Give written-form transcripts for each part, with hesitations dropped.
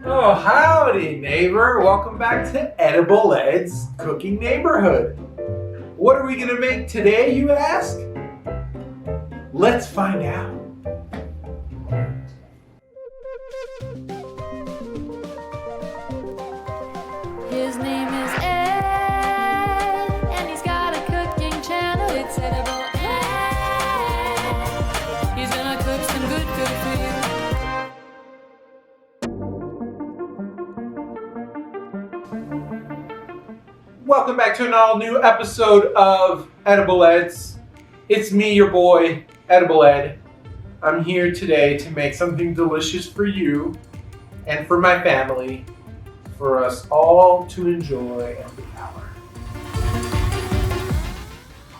Oh, howdy, neighbor. Welcome back to Edible Ed's Cooking Neighborhood. What are we going to make today, you ask? Let's find out. His name is Ed, and he's got a cooking channel. It's Edible Ed. He's gonna cook some good food for you. Welcome back to an all-new episode of Edible Ed's. It's me, your boy, Edible Ed. I'm here today to make something delicious for you and for my family, for us all to enjoy and devour.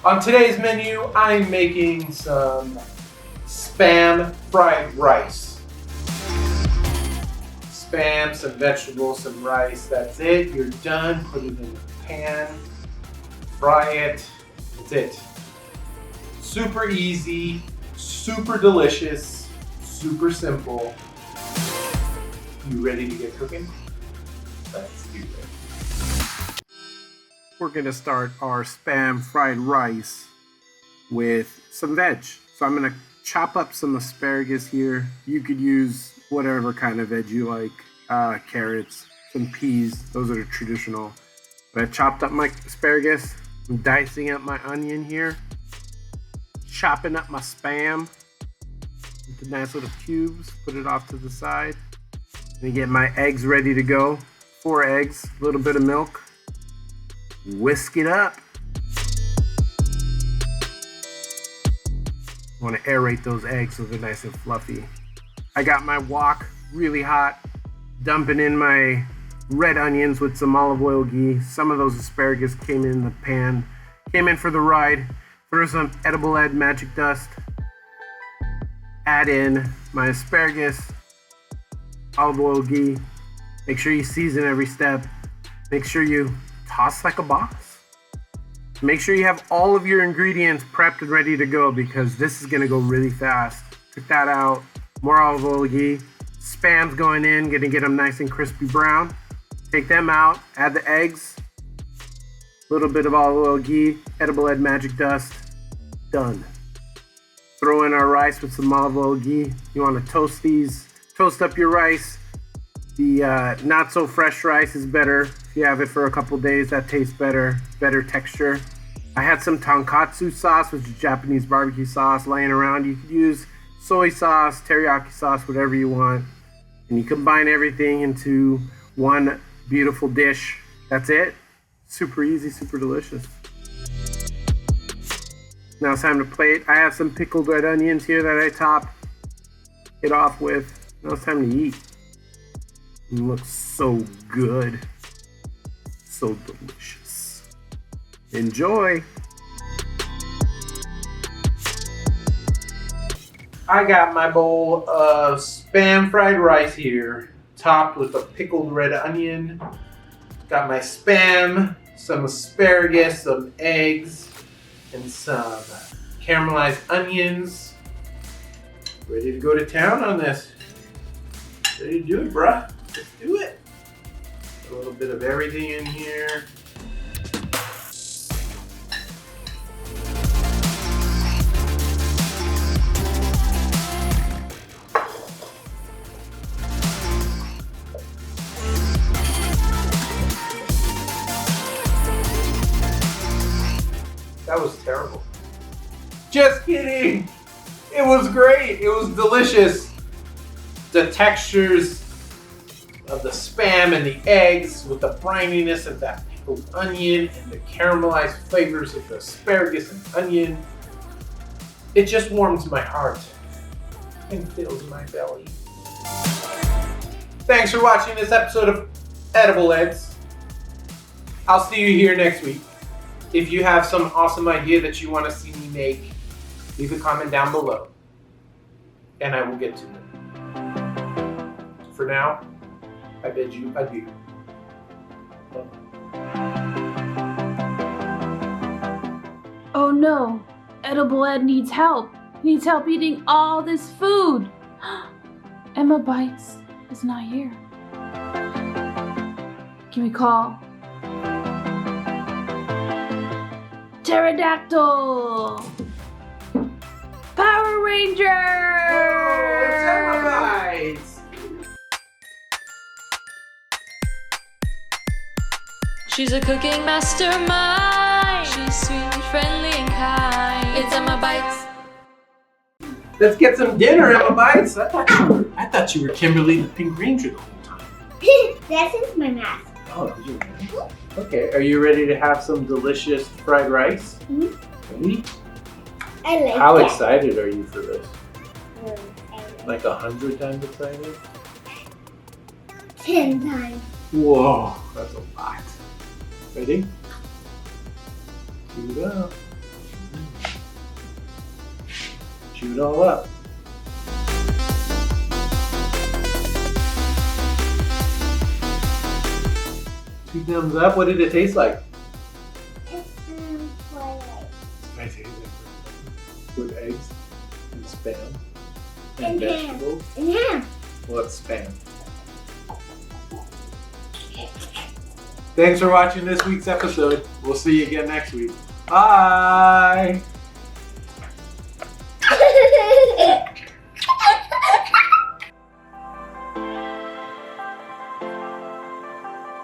On today's menu, I'm making some Spam fried rice. Spam, some vegetables, some rice, that's it. You're done. Put it in the pan, fry it, that's it. Super easy, super delicious, super simple. You ready to get cooking? Let's do it. We're gonna start our Spam fried rice with some veg. So I'm gonna chop up some asparagus here. You could use whatever kind of veg you like. Carrots, some peas, those are the traditional. But I chopped up my asparagus. I'm dicing up my onion here. Chopping up my Spam into nice little cubes. Put it off to the side. And get my eggs ready to go. 4 eggs, a little bit of milk. Whisk it up. I want to aerate those eggs so they're nice and fluffy. I got my wok really hot. Dumping in my red onions with some olive oil ghee. Some of those asparagus came in the pan. Came in for the ride. Throw some Edible Ed magic dust. Add in my asparagus, olive oil ghee. Make sure you season every step. Make sure you toss like a boss. Make sure you have all of your ingredients prepped and ready to go because this is gonna go really fast. Took that out. More olive oil ghee. Spam's going in, gonna get them nice and crispy brown. Take them out, add the eggs, a little bit of olive oil ghee, Edible Ed magic dust, done. Throw in our rice with some olive oil ghee. You wanna toast these, toast up your rice. The not so fresh rice is better. If you have it for a couple days, that tastes better, better texture. I had some Tonkatsu sauce, which is Japanese barbecue sauce, laying around. You could use soy sauce, teriyaki sauce, whatever you want. And you combine everything into one beautiful dish. That's it. Super easy, super delicious. Now it's time to plate. I have some pickled red onions here that I top it off with. Now it's time to eat. It looks so good. So delicious. Enjoy. I got my bowl of Spam fried rice here, topped with a pickled red onion. Got my Spam, some asparagus, some eggs, and some caramelized onions. Ready to go to town on this. Ready to do it, bruh. Let's do it. A little bit of everything in here. That was terrible. Just kidding. It was great. It was delicious. The textures of the Spam and the eggs with the brininess of that pickled onion and the caramelized flavors of the asparagus and onion. It just warms my heart and fills my belly. Thanks for watching this episode of Edible Eds. I'll see you here next week. If you have some awesome idea that you want to see me make, leave a comment down below, and I will get to it. For now, I bid you adieu. Oh no, Edible Ed needs help. needs help eating all this food. Emma Bites is not here. Can we call Pterodactyl? Power Ranger! It's Emma Bites! She's a cooking mastermind. She's sweet, friendly, and kind. It's Emma Bites. Let's get some dinner, Emma Bites. I thought you were Kimberly the Pink Ranger the whole time. That is my mask. Oh, did you? Okay, are you ready to have some delicious fried rice? Mhm. Ready? I like How that. excited are you for this? I Like 100 times excited? 10 times. Whoa, that's a lot. Ready? Chew it up. Chew it all up. 2 thumbs up. What did it taste like? It's twilight. I taste it with eggs and spam and And ham. vegetables. And ham. Well, it's spam. Thanks for watching this week's episode. We'll see you again next week. Bye!